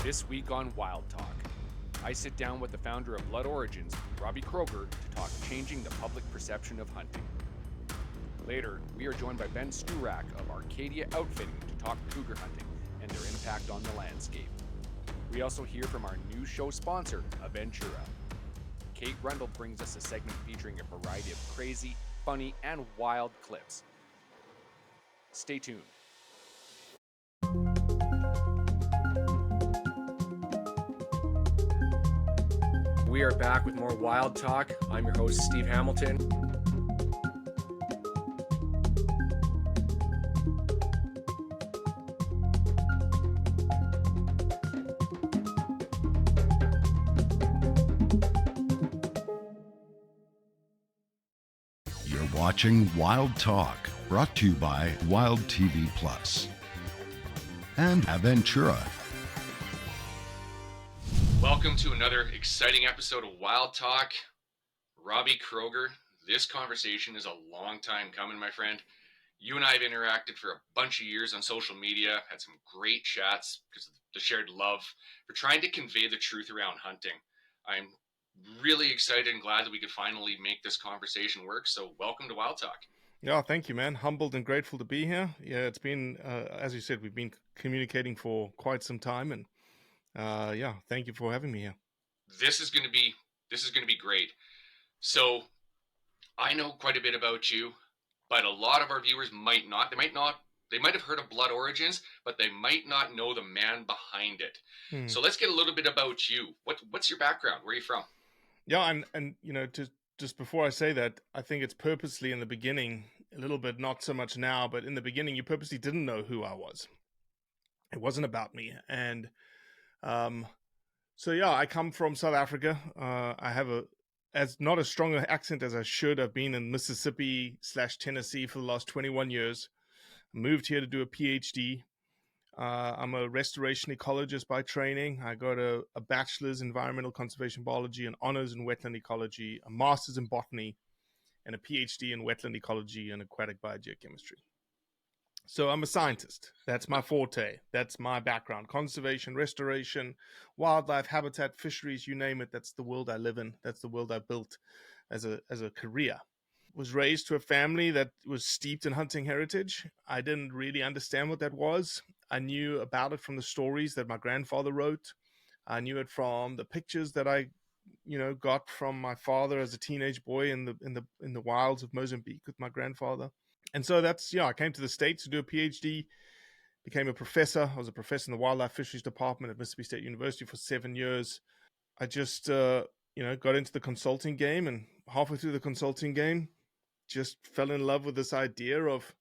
This week on Wild Talk, I sit down with the founder of Blood Origins, Robbie Kroger, to talk changing the public perception of hunting. Later, we are joined by Ben Sturak of Arcadia Outfitting to talk cougar hunting and their impact on the landscape. We also hear from our new show sponsor, Aventura. Kate Rundle brings us a segment featuring a variety of crazy, funny, and wild clips. Stay tuned. We are back with more Wild Talk. I'm your host, Steve Hamilton. You're watching Wild Talk, brought to you by Wild TV Plus and Aventura. Welcome to another exciting episode of Wild Talk. Robbie Kroger, this conversation is a long time coming, my friend. You and I have interacted for a bunch of years on social media, had some great chats because of the shared love for trying to convey the truth around hunting. I'm really excited and glad that we could finally make this conversation work. So welcome to Wild Talk. Yeah, thank you, man. Humbled and grateful to be here. Yeah, it's been, as you said, we've been communicating for quite some time, and yeah, thank you for having me here. This is going to be great. So I know quite a bit about you, but a lot of our viewers might not. They might have heard of Blood Origins, but they might not know the man behind it. So let's get a little bit about you. What's your background? Where are you from? Yeah, and you know, just before I say that, I think it's purposely in the beginning, a little bit, not so much now, but in the beginning, you purposely didn't know who I was. It wasn't about me. And so, yeah, I come from South Africa. I have not as strong an accent as I should. I've been in Mississippi/Tennessee for the last 21 years. I moved here to do a PhD. I'm a restoration ecologist by training. I got a bachelor's in environmental conservation biology, an honors in wetland ecology, a master's in botany, and a PhD in wetland ecology and aquatic biogeochemistry. So I'm a scientist. That's my forte. That's my background. Conservation, restoration, wildlife, habitat, fisheries, you name it. That's the world I live in. That's the world I built as a career. Was raised to a family that was steeped in hunting heritage. I didn't really understand what that was. I knew about it from the stories that my grandfather wrote. I knew it from the pictures that I, got from my father as a teenage boy in the wilds of Mozambique with my grandfather. And so I came to the States to do a PhD, became a professor. I was a professor in the wildlife fisheries department at Mississippi State University for 7 years. I just, got into the consulting game, and halfway through the consulting game, just fell in love with this idea of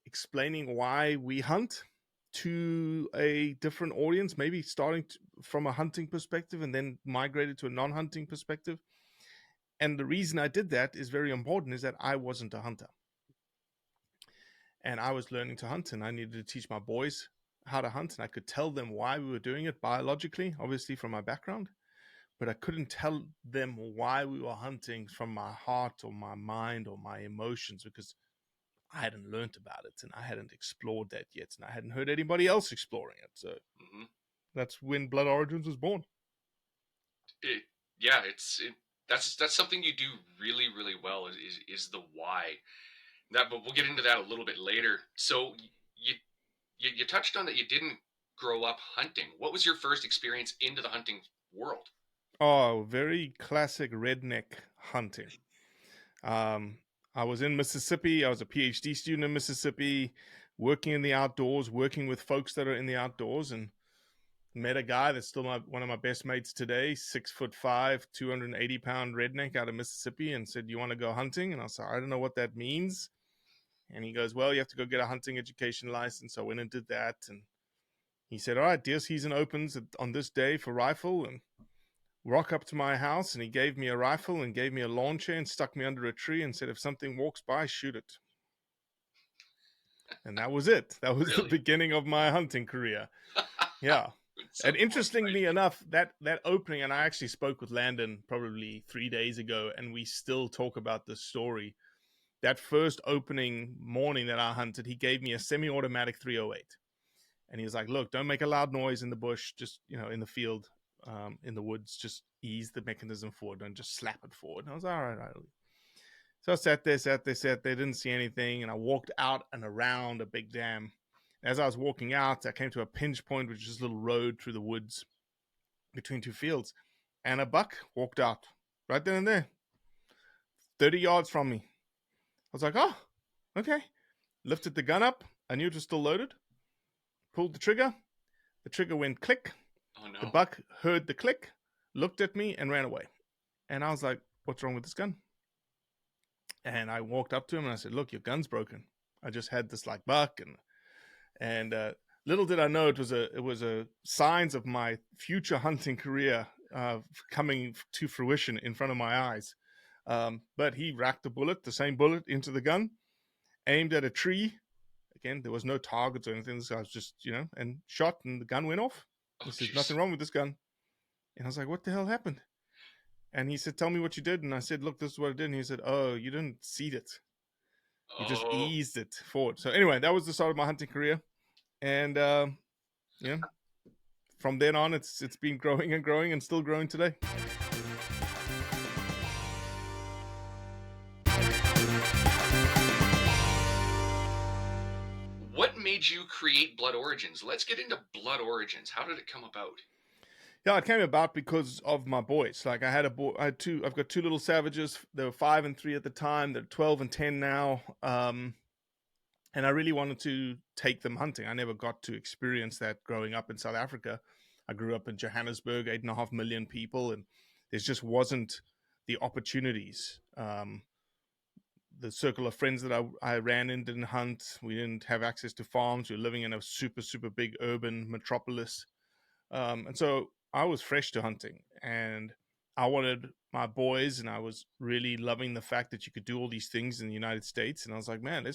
explaining why we hunt to a different audience, maybe starting from a hunting perspective and then migrated to a non-hunting perspective. And the reason I did that is very important, is that I wasn't a hunter. And I was learning to hunt, and I needed to teach my boys how to hunt. And I could tell them why we were doing it biologically, obviously from my background, but I couldn't tell them why we were hunting from my heart or my mind or my emotions, because I hadn't learned about it and I hadn't explored that yet, and I hadn't heard anybody else exploring it. So that's when Blood Origins was born. That's something you do really, really well is the why. But we'll get into that a little bit later. So you touched on that you didn't grow up hunting. What was your first experience into the hunting world? Oh, very classic redneck hunting. I was in Mississippi. I was a PhD student in Mississippi, working in the outdoors, working with folks that are in the outdoors, and met a guy that's still one of my best mates today, 6'5", 280-pound redneck out of Mississippi, and said, "You want to go hunting?" And I said, "I don't know what that means." And he goes, "Well, you have to go get a hunting education license." So I went and did that. And he said, "All right, deer season opens on this day for rifle." And rock up to my house, and he gave me a rifle and gave me a launcher and stuck me under a tree and said, "If something walks by, shoot it." And that was it. That was Really? the beginning of my hunting career. Yeah. And interestingly enough, that opening, and I actually spoke with Landon probably 3 days ago, and we still talk about this story. That first opening morning that I hunted, he gave me a semi-automatic 308. And he was like, look, don't make a loud noise in the bush, just, in the field, in the woods, just ease the mechanism forward, don't just slap it forward. And I was all right. So I sat there, didn't see anything. And I walked out and around a big dam. As I was walking out, I came to a pinch point, which is a little road through the woods between two fields. And a buck walked out right then and there, 30 yards from me. I was like, oh, okay. Lifted the gun up. I knew it was still loaded. Pulled the trigger. The trigger went click. Oh no. The buck heard the click, looked at me, and ran away. And I was like, what's wrong with this gun? And I walked up to him and I said, look, your gun's broken. I just had this like buck, and little did I know it was a signs of my future hunting career coming to fruition in front of my eyes. But he racked the same bullet into the gun, aimed at a tree. Again, there was no targets or anything. This guy was just, and shot, and the gun went off. He said, nothing wrong with this gun. And I was like, what the hell happened? And he said, tell me what you did. And I said, look, this is what I did. And he said, oh, you didn't seed it. You just eased it forward. So anyway, that was the start of my hunting career. And from then on, it's been growing and growing and still growing today. What made you create Blood Origins? Let's get into Blood Origins. How did it come about? Yeah, it came about because of my boys. Like I've got two little savages. They were 5 and 3 at the time. They're 12 and 10 now. And I really wanted to take them hunting. I never got to experience that growing up in South Africa. I grew up in Johannesburg, 8.5 million people, and there just wasn't the opportunities. The circle of friends that I ran in didn't hunt. We didn't have access to farms. We were living in a super, super big urban metropolis. And so I was fresh to hunting, and I wanted my boys, and I was really loving the fact that you could do all these things in the United States. And I was like, man,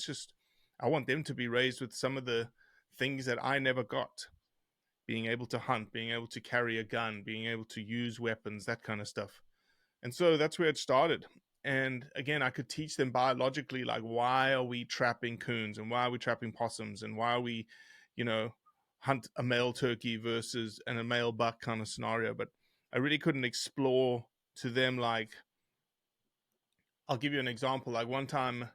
I want them to be raised with some of the things that I never got. Being able to hunt, being able to carry a gun, being able to use weapons, that kind of stuff. And so that's where it started. And again, I could teach them biologically, like, why are we trapping coons and why are we trapping possums and why are we, hunt a male turkey versus a male buck kind of scenario. But I really couldn't explore to them. Like, I'll give you an example. Like one time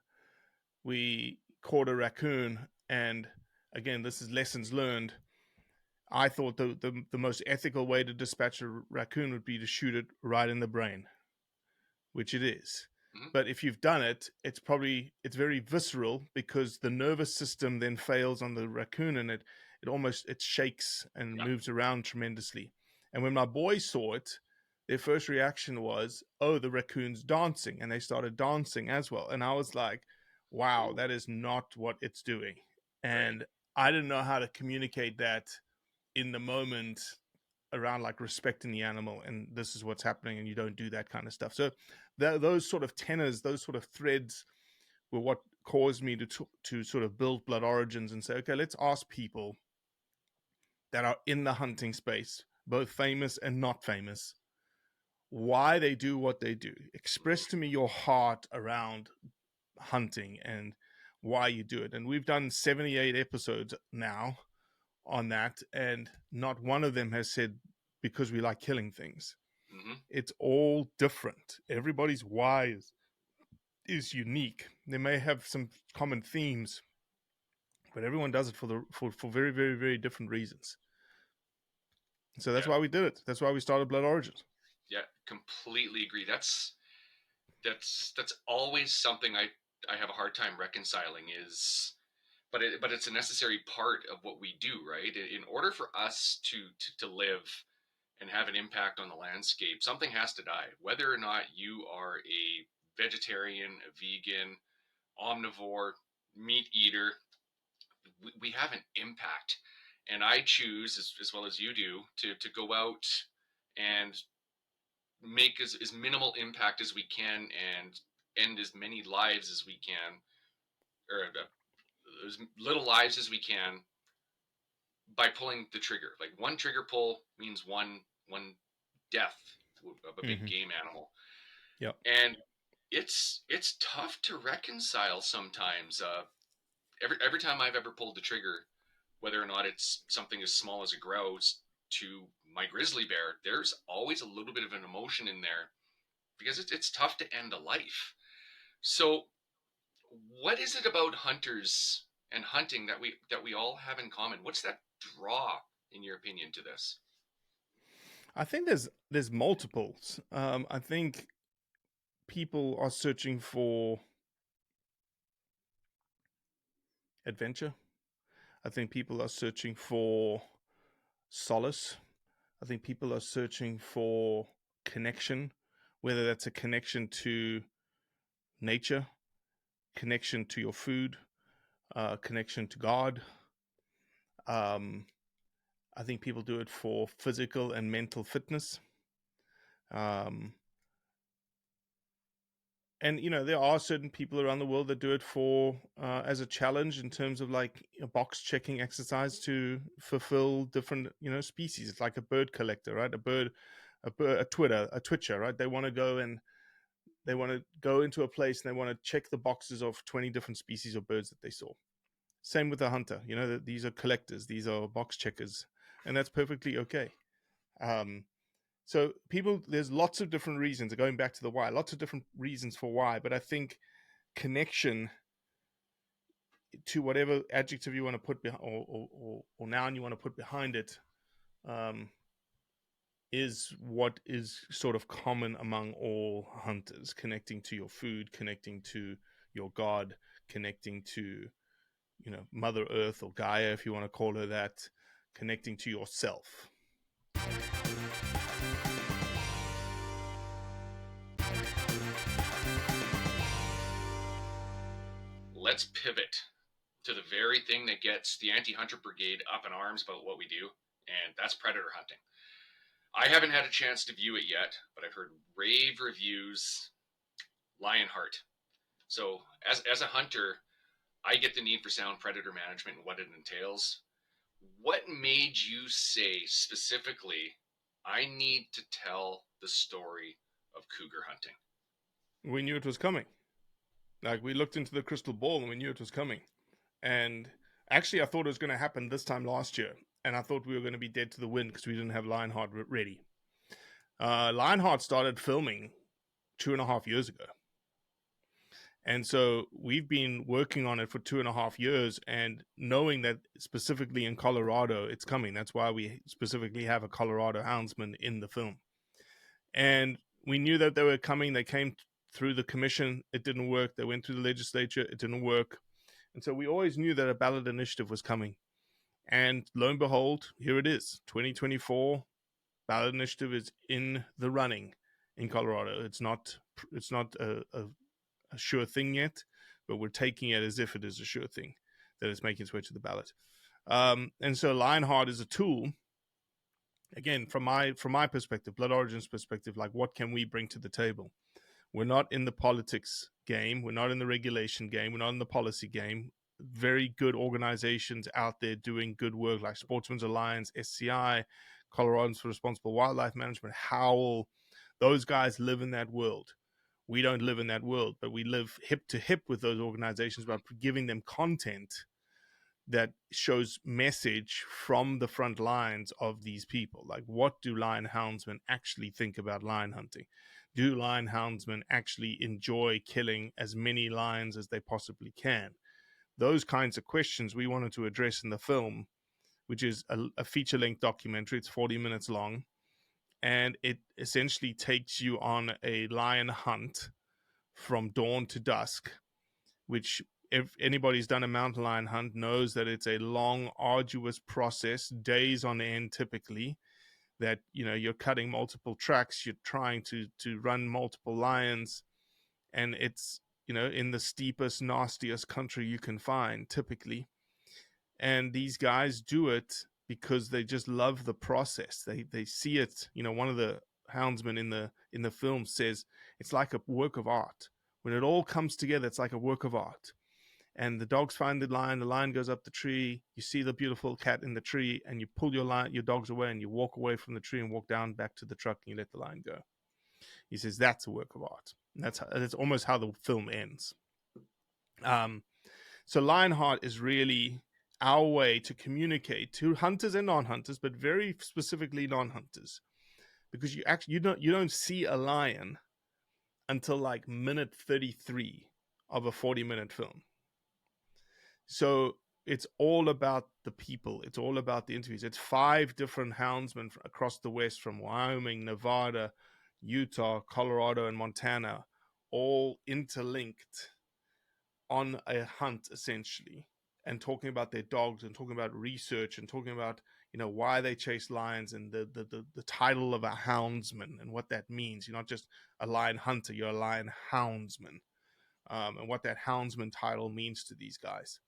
we caught a raccoon, and again, this is lessons learned. I thought the most ethical way to dispatch a raccoon would be to shoot it right in the brain, which it is. Mm-hmm. But if you've done it, it's very visceral because the nervous system then fails on the raccoon, and it shakes and moves around tremendously. And when my boys saw it, their first reaction was, oh, the raccoon's dancing. And they started dancing as well. And I was like, wow, that is not what it's doing. And I didn't know how to communicate that in the moment around like respecting the animal, and this is what's happening, and you don't do that kind of stuff. So those sort of tenors, those sort of threads were what caused me to sort of build Blood Origins and say, okay, let's ask people that are in the hunting space, both famous and not famous, why they do what they do. Express to me your heart around hunting and why you do it. And we've done 78 episodes now on that, and not one of them has said because we like killing things. Mm-hmm. It's all different. Everybody's why is unique. They may have some common themes, but everyone does it for very, very, very different reasons. So that's why we did it. That's why we started Blood Origins. Yeah, completely agree. That's always something I have a hard time reconciling is, but it's a necessary part of what we do, right? In order for us to live and have an impact on the landscape, something has to die. Whether or not you are a vegetarian, a vegan, omnivore, meat eater, we have an impact. And I choose, as well as you do, to go out and make as minimal impact as we can and end as many lives as we can, or as little lives as we can, by pulling the trigger. Like one trigger pull means one death of a big mm-hmm. game animal. Yep. And it's tough to reconcile sometimes. Every time I've ever pulled the trigger whether or not it's something as small as a grouse to my grizzly bear, there's always a little bit of an emotion in there because it's tough to end a life. So, what is it about hunters and hunting that we all have in common? What's that draw, in your opinion, to this? I think there's multiples. I think people are searching for adventure. I think people are searching for solace. I think people are searching for connection, whether that's a connection to nature, connection to your food, connection to God. Um, I think people do it for physical and mental fitness. Um, and there are certain people around the world that do it for as a challenge in terms of like a box checking exercise to fulfill different species. It's like a bird collector, right? A twitcher, right? They want to go into a place and they want to check the boxes of 20 different species of birds that they saw. Same with a hunter. These are collectors, these are box checkers, and that's perfectly okay. So there's lots of different reasons, going back to the why, lots of different reasons for why, but I think connection to whatever adjective you want to put behind, or noun you want to put behind it, is what is sort of common among all hunters: connecting to your food, connecting to your God, connecting to Mother Earth, or Gaia, if you want to call her that, connecting to yourself. Let's pivot to the very thing that gets the anti-hunter brigade up in arms about what we do, and that's predator hunting. I haven't had a chance to view it yet, but I've heard rave reviews. Lionheart. So as a hunter, I get the need for sound predator management and what it entails. What made you say specifically, I need to tell the story of cougar hunting? We knew it was coming. Like, we looked into the crystal ball and we knew it was coming. And actually, I thought it was going to happen this time last year. And I thought we were going to be dead to the wind because we didn't have Lionheart ready. Lionheart started filming 2.5 years ago. And so we've been working on it for 2.5 years, and knowing that specifically in Colorado, it's coming. That's why we specifically have a Colorado houndsman in the film. And we knew that they were coming. They came through the commission. It didn't work. They went through the legislature. It didn't work. And so we always knew that a ballot initiative was coming. And lo and behold, here it is, 2024. Ballot initiative is in the running in Colorado. It's not a sure thing yet, but we're taking it as if it is a sure thing, that it's making its way to the ballot. And so Lionheart is a tool. Again, from my perspective, Blood Origin's perspective, like, what can we bring to the table? We're not in the politics game. We're not in the regulation game. We're not in the policy game. Very good organizations out there doing good work, like Sportsmen's Alliance, SCI, Coloradans for Responsible Wildlife Management, Howl. Those guys live in that world. We don't live in that world, but we live hip to hip with those organizations by giving them content that shows message from the front lines of these people. Like, what do lion houndsmen actually think about lion hunting? Do lion houndsmen actually enjoy killing as many lions as they possibly can? Those kinds of questions we wanted to address in the film, which is a feature-length documentary. It's 40 minutes long, and it essentially takes you on a lion hunt from dawn to dusk, which, if anybody's done a mountain lion hunt, knows that it's a long, arduous process, days on end typically, that you're cutting multiple tracks, you're trying to run multiple lions, and it's in the steepest, nastiest country you can find typically. And these guys do it because they just love the process. They see it. One of the houndsmen in the film says it's like a work of art. When it all comes together, it's like a work of art. And the dogs find the lion goes up the tree, you see the beautiful cat in the tree, and you pull your dogs away, and you walk away from the tree and walk down back to the truck, and you let the lion go. He says that's a work of art. And that's almost how the film ends. So Lionheart is really our way to communicate to hunters and non-hunters, but very specifically non-hunters, because you don't see a lion until like minute 33 of a 40-minute film. So it's all about the people. It's all about the interviews. It's 5 different houndsmen across the West, from Wyoming, Nevada, Utah, Colorado, and Montana, all interlinked on a hunt, essentially, and talking about their dogs and talking about research and talking about, why they chase lions, and the title of a houndsman and what that means. You're not just a lion hunter, you're a lion houndsman, and what that houndsman title means to these guys.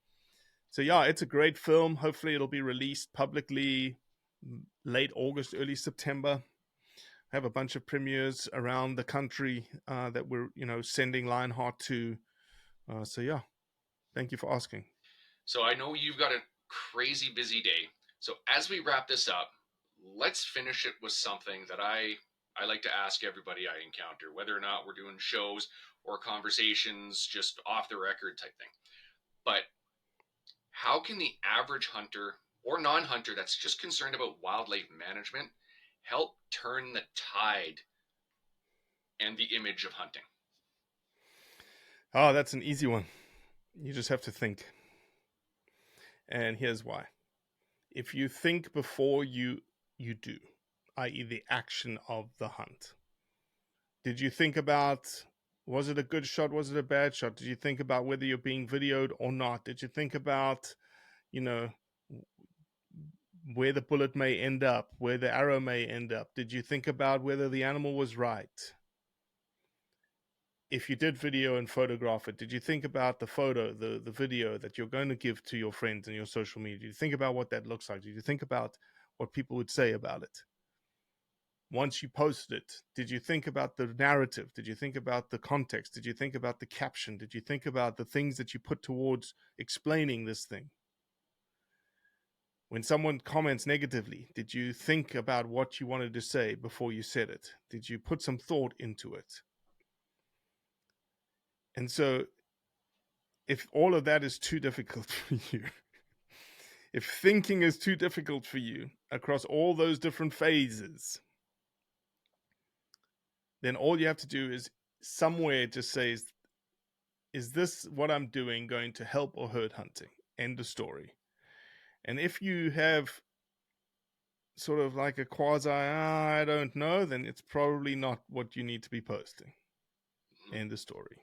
So yeah, it's a great film. Hopefully it'll be released publicly late August, early September. I have a bunch of premieres around the country that we're, sending Lionheart to. So yeah, thank you for asking. So I know you've got a crazy busy day. So as we wrap this up, let's finish it with something that I like to ask everybody I encounter, whether or not we're doing shows or conversations just off the record type thing. But how can the average hunter or non-hunter that's just concerned about wildlife management help turn the tide and the image of hunting? Oh, that's an easy one. You just have to think. And here's why. If you think before you do, i.e. the action of the hunt. Did you think about, was it a good shot? Was it a bad shot? Did you think about whether you're being videoed or not? Did you think about, where the bullet may end up, where the arrow may end up? Did you think about whether the animal was right? If you did video and photograph it, did you think about the photo, the video that you're going to give to your friends and your social media? Did you think about what that looks like? Did you think about what people would say about it? Once you posted it, did you think about the narrative? Did you think about the context? Did you think about the caption? Did you think about the things that you put towards explaining this thing? When someone comments negatively, did you think about what you wanted to say before you said it? Did you put some thought into it? And so if all of that is too difficult for you, if thinking is too difficult for you across all those different phases, then all you have to do is somewhere just say, is this what I'm doing going to help or hurt hunting? End of story. And if you have sort of like a quasi, I don't know, then it's probably not what you need to be posting. End of story.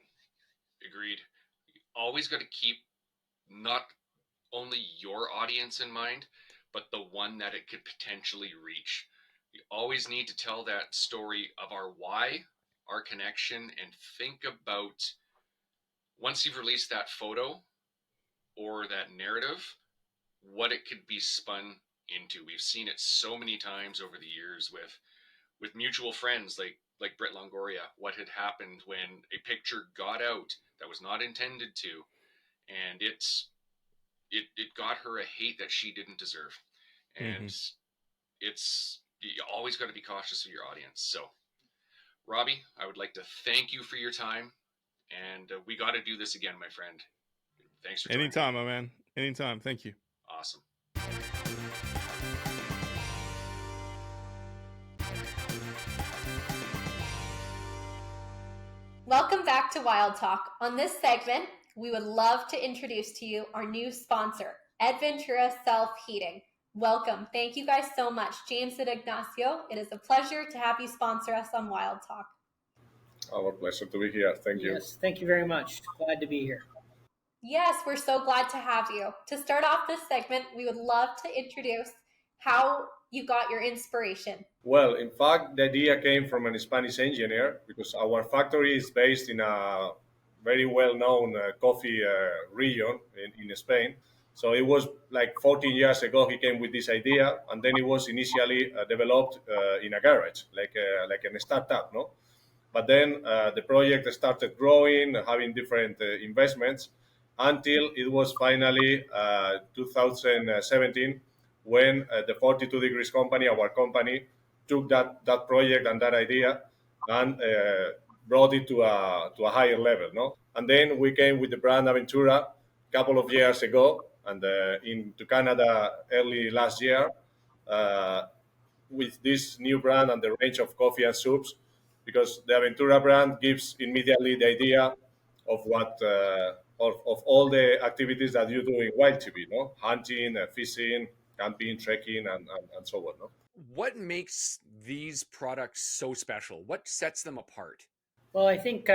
Agreed. You always got to keep not only your audience in mind, but the one that it could potentially reach. You always need to tell that story of our why, our connection, and think about, once you've released that photo or that narrative, what it could be spun into. We've seen it so many times over the years with mutual friends like Brett Longoria, what had happened when a picture got out that was not intended to, and it got her a hate that she didn't deserve. And it's, you always got to be cautious of your audience. So Robbie, I would like to thank you for your time, and we got to do this again, my friend. Thanks for joining. Anytime, my man. Anytime. Thank you. Awesome. Welcome back to Wild Talk. On this segment, we would love to introduce to you our new sponsor, Adventura Self-Heating. Welcome. Thank you guys so much. James and Ignacio, it is a pleasure to have you sponsor us on Wild Talk. Our pleasure to be here. Thank you. Yes, thank you very much. Glad to be here. Yes, we're so glad to have you. To start off this segment, we would love to introduce how you got your inspiration. Well, in fact, the idea came from an Spanish engineer because our factory is based in a very well-known coffee region in Spain. So it was like 14 years ago he came with this idea, and then it was initially developed in a garage, like a startup, no? But then the project started growing, having different investments, until it was finally 2017 when the 42 Degrees company, our company, took that project and that idea and brought it to a higher level, no? And then we came with the brand Aventura a couple of years ago, and into Canada early last year with this new brand and the range of coffee and soups, because the Aventura brand gives immediately the idea of what of all the activities that you do in wild TV, no, hunting, fishing, camping, trekking, and so on. No? What makes these products so special? What sets them apart? Well, I think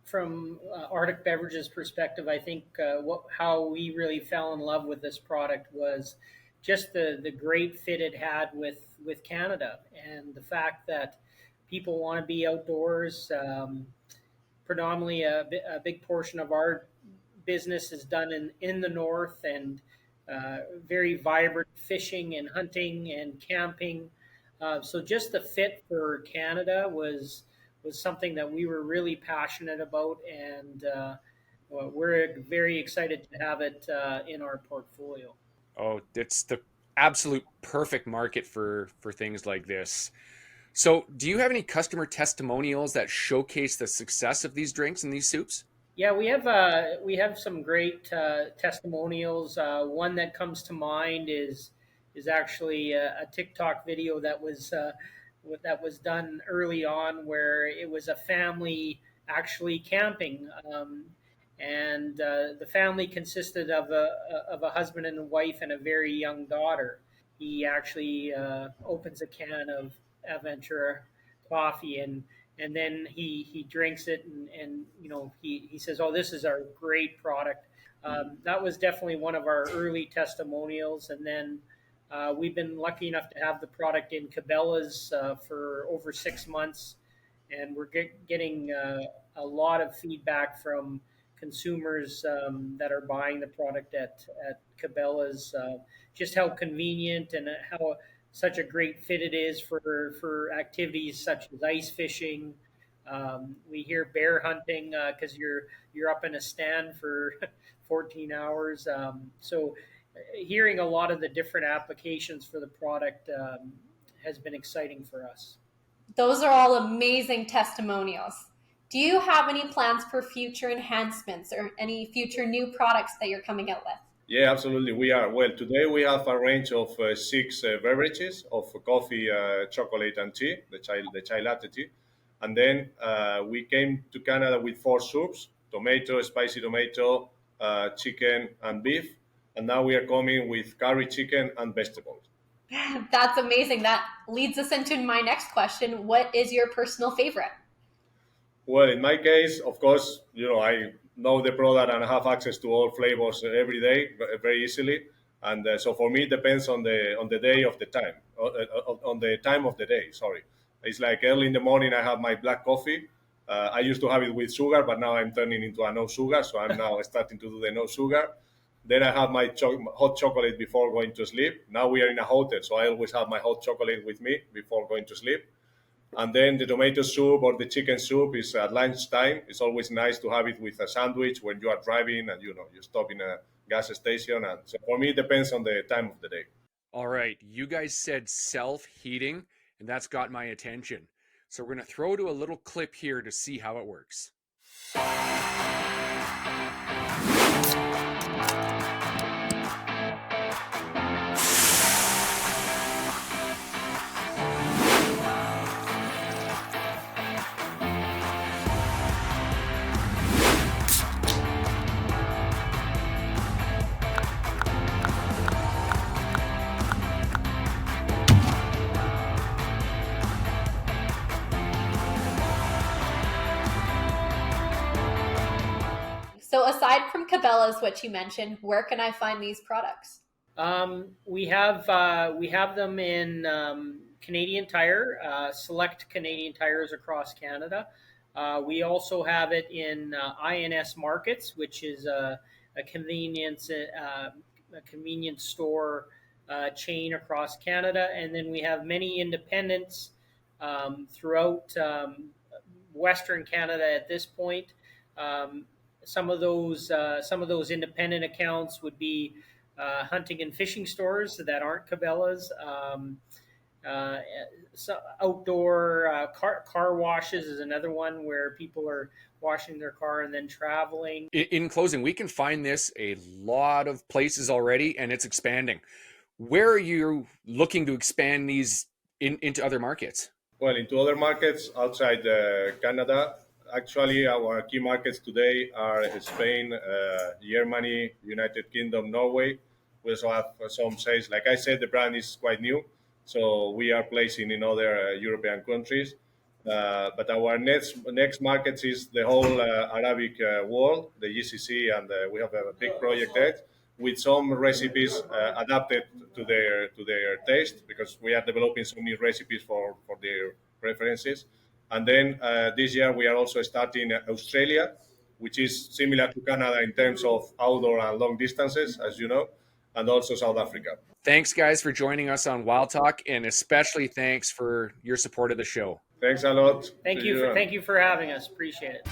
from Arctic Beverages perspective, I think how we really fell in love with this product was just the great fit it had with Canada, and the fact that people want to be outdoors. Predominantly, a big portion of our business is done in the north, and very vibrant fishing and hunting and camping. So just the fit for Canada was something that we were really passionate about, and well, we're very excited to have it in our portfolio. Oh, it's the absolute perfect market for things like this. So, do you have any customer testimonials that showcase the success of these drinks and these soups? Yeah, we have some great testimonials. One that comes to mind is actually a TikTok video that was done early on, where it was a family actually camping, and the family consisted of a husband and a wife and a very young daughter. He actually opens a can of Aventura coffee, and then he drinks it, and he says, "Oh, this is our great product." That was definitely one of our early testimonials, and then we've been lucky enough to have the product in Cabela's for over 6 months, and we're getting a lot of feedback from consumers that are buying the product at Cabela's, just how convenient and how such a great fit it is for activities such as ice fishing. We hear bear hunting because you're up in a stand for 14 hours. So hearing a lot of the different applications for the product has been exciting for us. Those are all amazing testimonials. Do you have any plans for future enhancements or any future new products that you're coming out with? Yeah, absolutely. We are. Well, today we have a range of six beverages of coffee, chocolate, and tea, the chai latte tea. And then we came to Canada with four soups: tomato, spicy tomato, chicken, and beef. And now we are coming with curry chicken and vegetables. That's amazing. That leads us into my next question. What is your personal favorite? Well, in my case, of course, I know the product and I have access to all flavors every day very easily. And so for me, it depends on the day of the time, on the time of the day. Sorry, it's like early in the morning. I have my black coffee. I used to have it with sugar, but now I'm turning into a no sugar. So I'm now starting to do the no sugar. Then I have my hot chocolate before going to sleep. Now we are in a hotel, so I always have my hot chocolate with me before going to sleep. And then the tomato soup or the chicken soup is at lunchtime. It's always nice to have it with a sandwich when you are driving and you stop in a gas station. And so for me, it depends on the time of the day. All right, you guys said self-heating, and that's got my attention. So we're going to throw to a little clip here to see how it works. So aside from Cabela's, which you mentioned, where can I find these products? We have them in Canadian Tire, select Canadian Tires across Canada. We also have it in INS Markets, which is a convenience store chain across Canada, and then we have many independents throughout Western Canada at this point. Some of those independent accounts would be hunting and fishing stores that aren't Cabela's. So outdoor car washes is another one where people are washing their car and then traveling. In closing, we can find this a lot of places already, and it's expanding. Where are you looking to expand these into other markets? Well, into other markets outside Canada, actually, our key markets today are Spain, Germany, United Kingdom, Norway. We also have some sales. Like I said, the brand is quite new, so we are placing in other European countries. But our next markets is the whole Arabic world, the GCC, and we have a big project there with some recipes adapted to their taste, because we are developing some new recipes for their preferences. And then this year we are also starting Australia, which is similar to Canada in terms of outdoor and long distances, as you know, and also South Africa. Thanks, guys, for joining us on Wild Talk, and especially thanks for your support of the show. Thanks a lot. Thank you for having us. Appreciate it.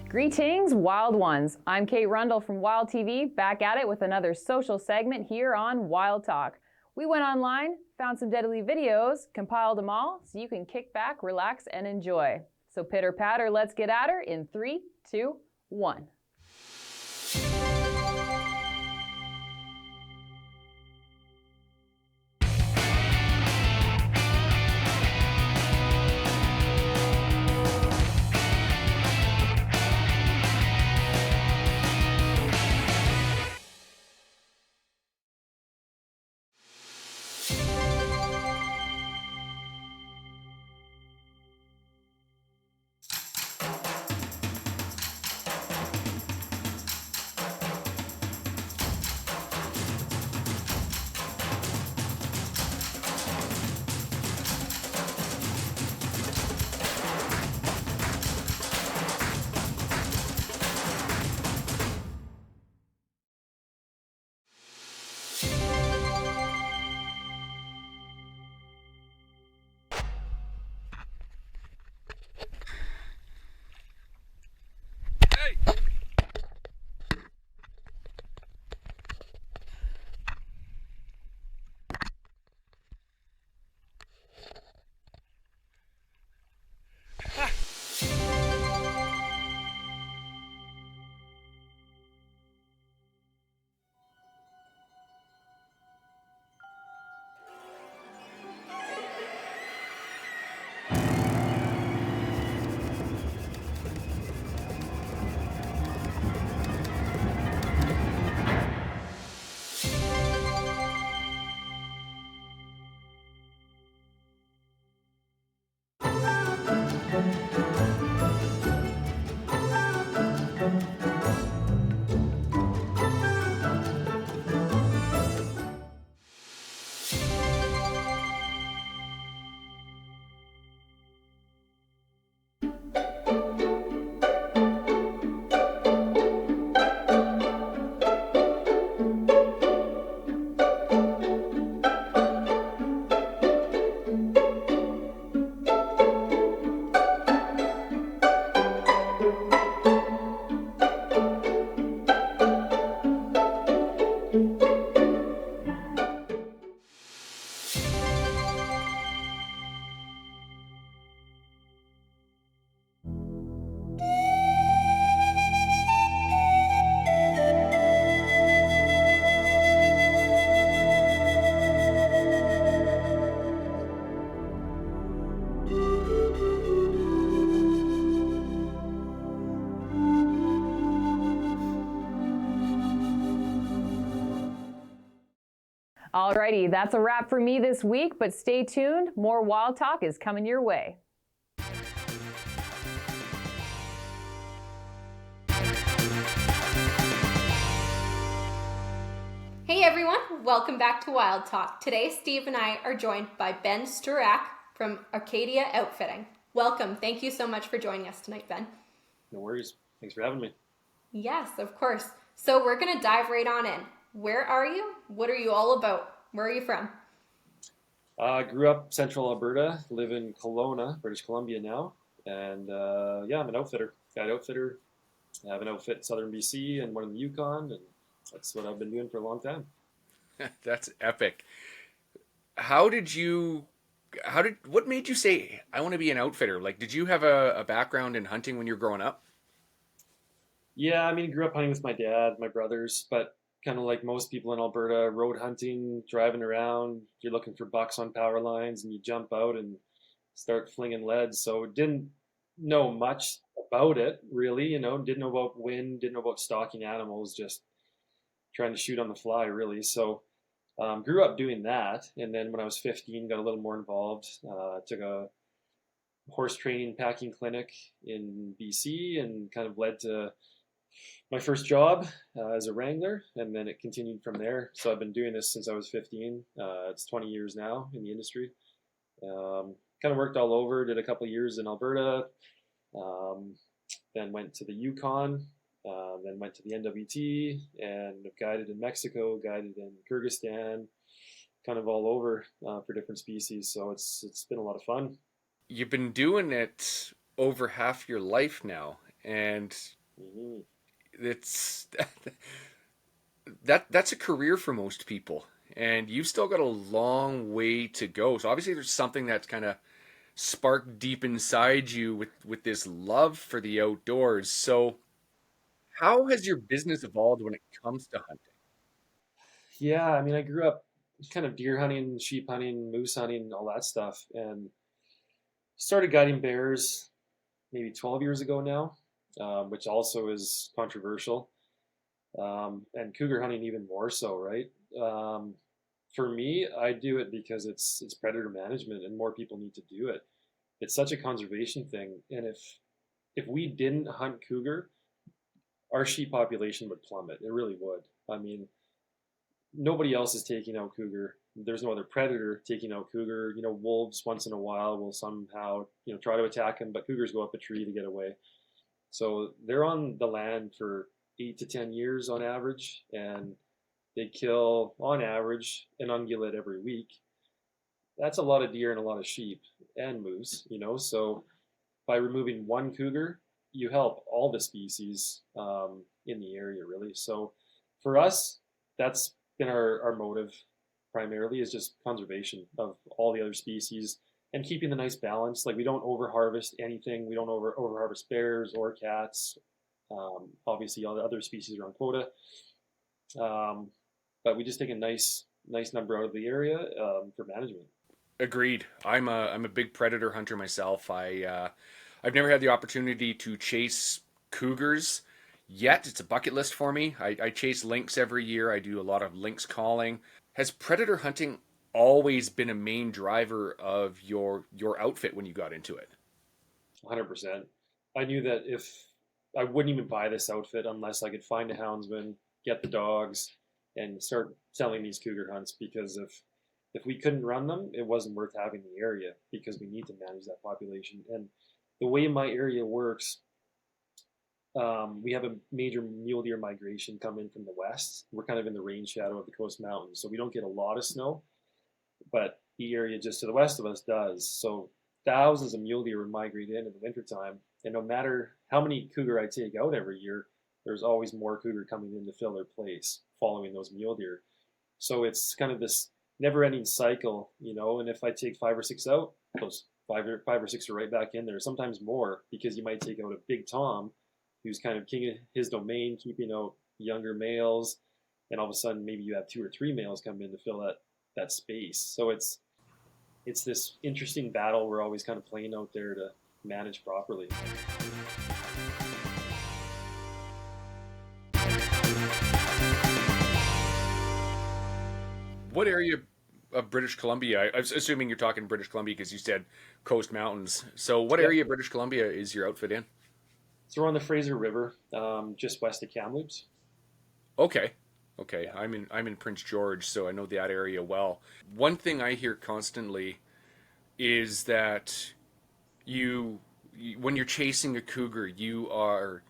Greetings, Wild Ones. I'm Kate Rundle from Wild TV, back at it with another social segment here on Wild Talk. We went online, found some deadly videos, compiled them all so you can kick back, relax, and enjoy. So pitter patter, let's get at her in 3, 2, 1. Alrighty, that's a wrap for me this week, but stay tuned. More Wild Talk is coming your way. Hey everyone, welcome back to Wild Talk. Today, Steve and I are joined by Ben Sturak from Arcadia Outfitting. Welcome. Thank you so much for joining us tonight, Ben. No worries. Thanks for having me. Yes, of course. So we're going to dive right on in. Where are you? What are you all about? Where are you from? Grew up central Alberta, live in Kelowna, British Columbia now, and I'm an outfitter, guide outfitter. I have an outfit in southern BC and one in the Yukon, and that's what I've been doing for a long time. That's epic. How did you what made you say I want to be an outfitter? Like, did you have a background in hunting when you were growing up? Yeah, I mean, I grew up hunting with my dad, my brothers, but kind of like most people in Alberta, road hunting, driving around, you're looking for bucks on power lines, and you jump out and start flinging leads. So didn't know much about it really, didn't know about wind, didn't know about stalking animals, just trying to shoot on the fly really. So grew up doing that, and then when I was 15, got a little more involved. Took a horse training packing clinic in BC, and kind of led to my first job as a wrangler, and then it continued from there. So I've been doing this since I was 15. It's 20 years now in the industry. Kind of worked all over. Did a couple of years in Alberta, um, then went to the Yukon, then went to the NWT, and guided in Mexico, guided in Kyrgyzstan, kind of all over for different species. So it's been a lot of fun. You've been doing it over half your life now, and Mm-hmm. it's that's a career for most people, and you've still got a long way to go. So obviously, there's something that's kind of sparked deep inside you with this love for the outdoors. So how has your business evolved when it comes to hunting? Yeah, I mean, I grew up kind of deer hunting, sheep hunting, moose hunting, all that stuff, and started guiding bears maybe 12 years ago now, which also is controversial, and cougar hunting even more so, right? Um, for me, I do it because it's predator management, and more people need to do it. It's such a conservation thing, and if we didn't hunt cougar, our sheep population would plummet. It really would. I mean, nobody else is taking out cougar. There's no other predator taking out cougar. Wolves once in a while will somehow, try to attack them, but cougars go up a tree to get away. So they're on the land for 8 to 10 years on average, and they kill on average an ungulate every week. That's a lot of deer and a lot of sheep and moose. So by removing one cougar, you help all the species in the area, really. So for us, that's been our motive primarily, is just conservation of all the other species and keeping the nice balance. Like, we don't over harvest anything. We don't over harvest bears or cats. Obviously, all the other species are on quota, but we just take a nice number out of the area for management. Agreed. I'm a big predator hunter myself. I've never had the opportunity to chase cougars yet. It's a bucket list for me. I chase lynx every year. I do a lot of lynx calling. Has predator hunting always been a main driver of your outfit when you got into it? 100%. I knew that if I wouldn't even buy this outfit unless I could find a houndsman, get the dogs, and start selling these cougar hunts, because if we couldn't run them, it wasn't worth having the area, because we need to manage that population. And the way my area works, we have a major mule deer migration come in from the west. We're kind of in the rain shadow of the coast mountains, so we don't get a lot of snow, but the area just to the west of us does. So thousands of mule deer would migrate in the wintertime, and no matter how many cougar I take out every year, there's always more cougar coming in to fill their place following those mule deer. So it's kind of this never-ending cycle. And if I take 5 or 6 out, those five or six are right back in there. Sometimes more, because you might take out a big tom, who's kind of king of his domain, keeping out younger males, and all of a sudden maybe you have 2 or 3 males come in to fill that space. So it's this interesting battle we're always kind of playing out there to manage properly. What area of British Columbia? I was assuming you're talking British Columbia because you said coast mountains. So what Yeah. area of British Columbia is your outfit in? So we're on the Fraser River, just west of Kamloops. Okay. Okay. I'm in Prince George, so I know that area well. One thing I hear constantly is that when you're chasing a cougar, you're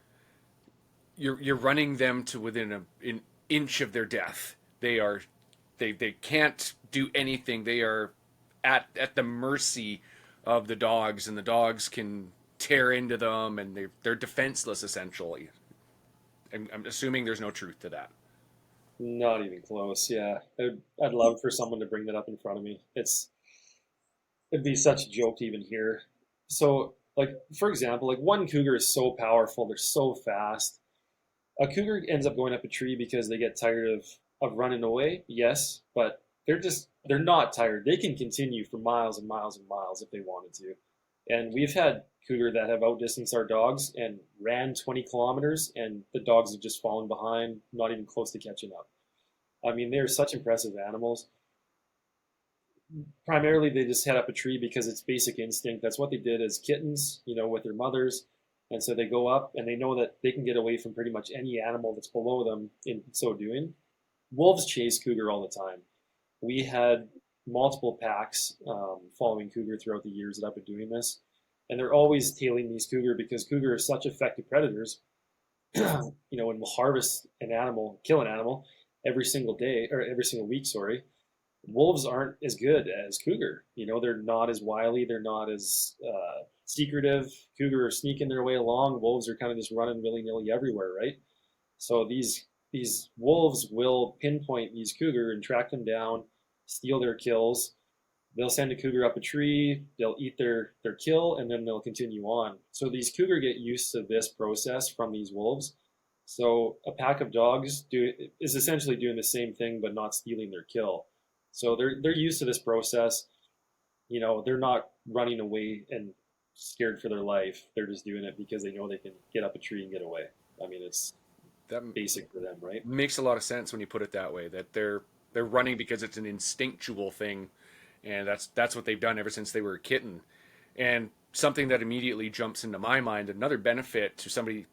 running them to within an inch of their death. They can't do anything. They are at the mercy of the dogs, and the dogs can tear into them, and they're defenseless essentially. I'm assuming there's no truth to that. Not even close. Yeah, I'd love for someone to bring that up in front of me. It'd be such a joke to even hear. So, like, for example, like one cougar is so powerful, they're so fast. A cougar ends up going up a tree because they get tired of running away. Yes, but they're not tired. They can continue for miles and miles and miles if they wanted to. And we've had cougar that have outdistanced our dogs and ran 20 kilometers, and the dogs have just fallen behind, not even close to catching up. I mean, they're such impressive animals. Primarily, they just head up a tree because it's basic instinct. That's what they did as kittens, with their mothers. And so they go up and they know that they can get away from pretty much any animal that's below them in so doing. Wolves chase cougar all the time. We had multiple packs following cougar throughout the years that I've been doing this. And they're always tailing these cougar because cougar are such effective predators, and will harvest an animal, kill an animal every single day or every single week, sorry. Wolves aren't as good as cougar. They're not as wily. They're not as secretive. Cougar are sneaking their way along. Wolves are kind of just running willy-nilly everywhere, right? So these wolves will pinpoint these cougar and track them down, steal their kills. They'll send a cougar up a tree. They'll eat their kill, and then they'll continue on. So these cougar get used to this process from these wolves. So a pack of dogs is essentially doing the same thing, but not stealing their kill. So they're used to this process. They're not running away and scared for their life. They're just doing it because they know they can get up a tree and get away. I mean, it's That basic for them, right? makes a lot of sense when you put it that way. That they're running because it's an instinctual thing, and that's what they've done ever since they were a kitten. And something that immediately jumps into my mind, another benefit to somebody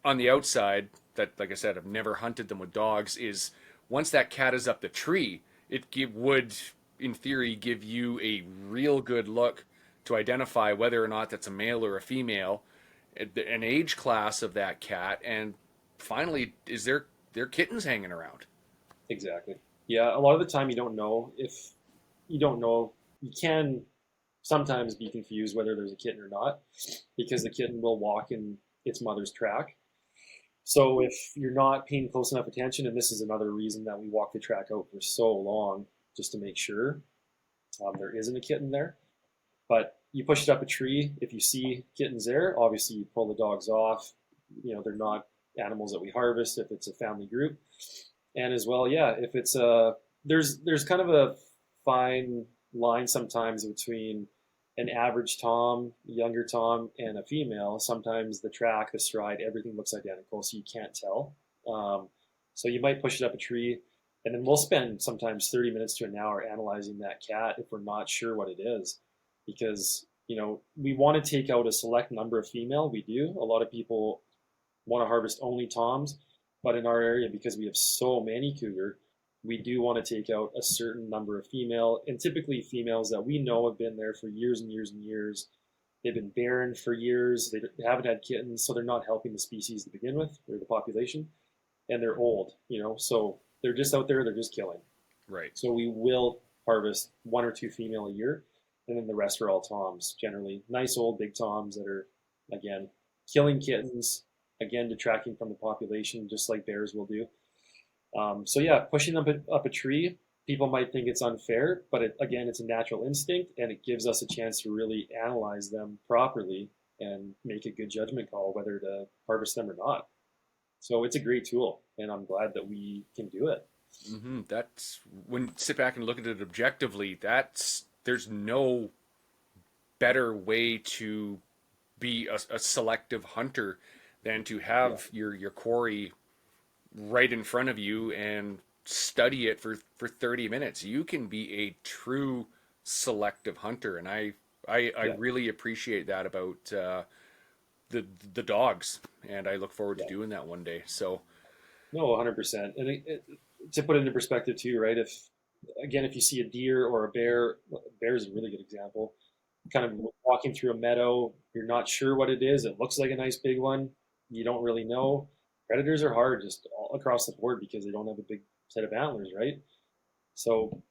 on the outside that, like I said, I've never hunted them with dogs, is once that cat is up the tree, would, in theory, give you a real good look to identify whether or not that's a male or a female, an age class of that cat, and finally, is there kittens hanging around? Exactly. Yeah, a lot of the time you don't know. You can sometimes be confused whether there's a kitten or not because the kitten will walk in its mother's track. So if you're not paying close enough attention, and this is another reason that we walk the track out for so long, just to make sure there isn't a kitten there. But you push it up a tree. If you see kittens there, obviously you pull the dogs off. They're not animals that we harvest if it's a family group. And as well, yeah, if it's there's kind of a fine line sometimes between an average tom, younger tom, and a female. Sometimes the track, the stride, everything looks identical, so you can't tell. So you might push it up a tree, and then we'll spend sometimes 30 minutes to an hour analyzing that cat if we're not sure what it is, because we want to take out a select number of female. We do. A lot of people want to harvest only toms, but in our area, because we have so many cougar, we do want to take out a certain number of female, and typically females that we know have been there for years and years and years. They've been barren for years. They haven't had kittens, so they're not helping the species to begin with, or the population, and they're old, so they're just out there, they're just killing. Right. So we will harvest 1 or 2 female a year, and then the rest are all toms, generally. Nice old big toms that are, again, killing kittens, again, detracting from the population, just like bears will do. So yeah, pushing them up a tree, people might think it's unfair, but it's a natural instinct, and it gives us a chance to really analyze them properly and make a good judgment call whether to harvest them or not. So it's a great tool, and I'm glad that we can do it. Mm-hmm. That's when you sit back and look at it objectively. There's no better way to be a selective hunter than to have your quarry right in front of you and study it for 30 minutes. You can be a true selective hunter, and I really appreciate that about the dogs, and I look forward to doing that one day. So no, 100%. And to put it into perspective too, right? If you see a deer or a bear is a really good example. Kind of walking through a meadow, you're not sure what it is. It looks like a nice big one. You don't really know. Predators are hard just all across the board because they don't have a big set of antlers, right? So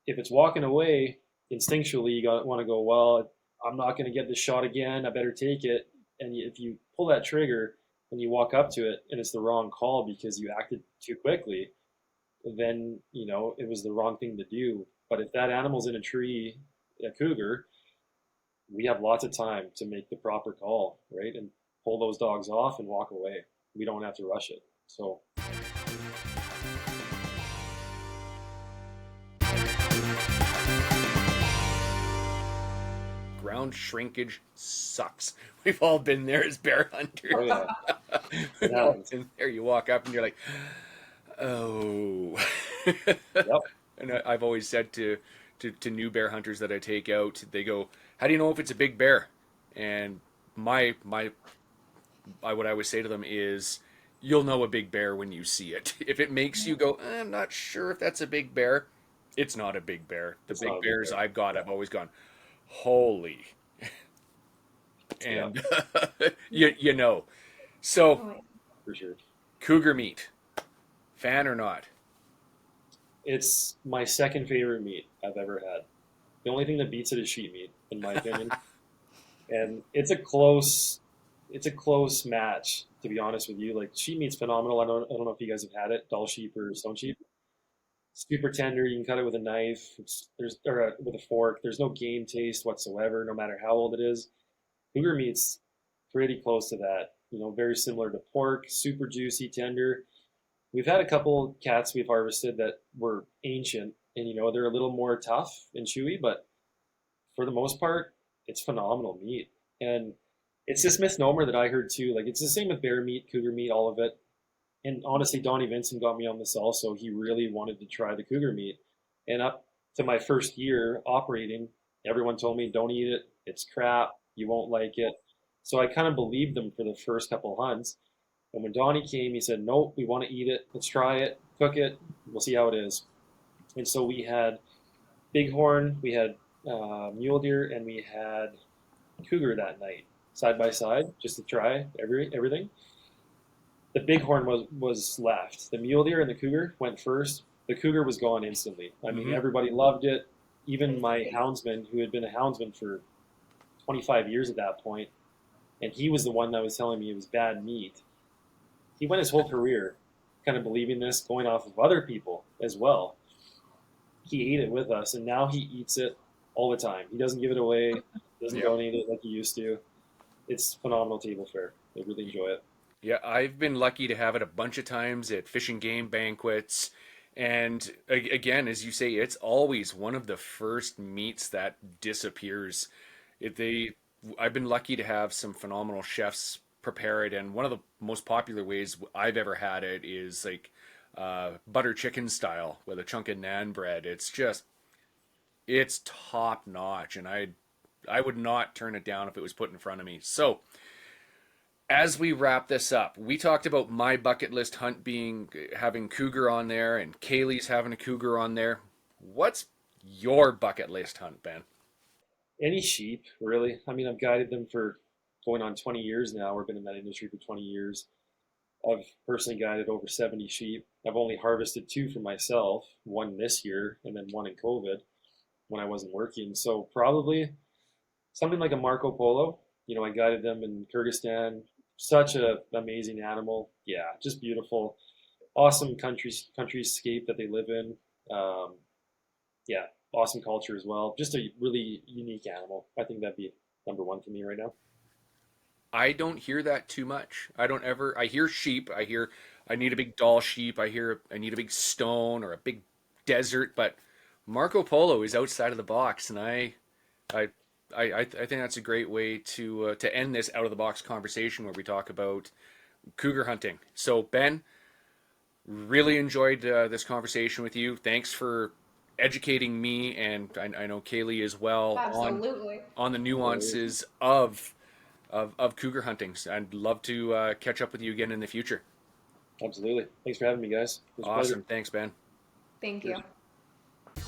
if it's walking away, instinctually you want to go, well, I'm not going to get this shot again. I better take it. And if you pull that trigger, when you walk up to it and it's the wrong call because you acted too quickly, then, it was the wrong thing to do. But if that animal's in a tree, a cougar, we have lots of time to make the proper call, right? And pull those dogs off and walk away. We don't have to rush it. So ground shrinkage sucks. We've all been there as bear hunters. oh yeah, We've all been there. You walk up and you're like, oh. Yep. And I've always said to new bear hunters that I take out, they go, how do you know if it's a big bear? And what I would say to them is, you'll know a big bear when you see it. If it makes you go, I'm not sure if that's a big bear, it's not a big bear. The It's big not a big bears bear. I've got, I've always gone, holy. And you know. So, For sure. cougar meat, fan or not? It's my second favorite meat I've ever had. The only thing that beats it is sheep meat, in my opinion. And it's a close match, to be honest with you. Like, sheep meat's phenomenal. I don't know if you guys have had it, Dall sheep or stone sheep. Super tender. You can cut it with a knife, with a fork. There's no game taste whatsoever, no matter how old it is. Cougar meat's pretty close to that. Very similar to pork, super juicy, tender. We've had a couple cats we've harvested that were ancient, and they're a little more tough and chewy, but for the most part, it's phenomenal meat. And it's this misnomer that I heard too. Like, it's the same with bear meat, cougar meat, all of it. And honestly, Donnie Vincent got me on this also. He really wanted to try the cougar meat. And up to my first year operating, everyone told me, don't eat it. It's crap. You won't like it. So I kind of believed them for the first couple hunts. And when Donnie came, he said, nope, we want to eat it. Let's try it, cook it. We'll see how it is. And so we had bighorn, we had mule deer, and we had cougar that night, side by side, just to try everything. The bighorn was left. The mule deer and the cougar went first. The cougar was gone instantly. I mean, everybody loved it. Even my houndsman, who had been a houndsman for 25 years at that point, and he was the one that was telling me it was bad meat. He went his whole career kind of believing this, going off of other people as well. He ate it with us, and now he eats it all the time. He doesn't give it away, doesn't donate it like he used to. It's phenomenal table fare. I really enjoy it. Yeah, I've been lucky to have it a bunch of times at fish and game banquets. And again, as you say, it's always one of the first meats that disappears. I've been lucky to have some phenomenal chefs prepare it, and one of the most popular ways I've ever had it is like butter chicken style with a chunk of naan bread. It's top notch, and I would not turn it down if it was put in front of me. So, as we wrap this up, we talked about my bucket list hunt having cougar on there, and Kaylee's having a cougar on there. What's your bucket list hunt, Ben? Any sheep, really. I mean, I've guided them for going on 20 years now. I've been in that industry for 20 years. I've personally guided over 70 sheep. I've only harvested 2 for myself, one this year and then one in COVID when I wasn't working. So probably something like a Marco Polo. I guided them in Kyrgyzstan. Such an amazing animal. Yeah, just beautiful. Awesome countryscape that they live in. Yeah, awesome culture as well. Just a really unique animal. I think that'd be number one for me right now. I don't hear that too much. I hear sheep. I hear I need a big Dall sheep. I hear I need a big stone or a big desert, but Marco Polo is outside of the box, and I think that's a great way to end this out of the box conversation where we talk about cougar hunting. So Ben, really enjoyed this conversation with you. Thanks for educating me, and I know Kaylee as well. Absolutely. on the nuances of cougar hunting. I'd love to catch up with you again in the future. Absolutely. Thanks for having me, guys. It was a Awesome. pleasure. Thanks, Ben. Thank you.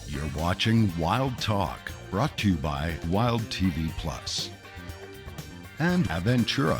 You're watching Wild Talk, brought to you by Wild TV Plus and Aventura.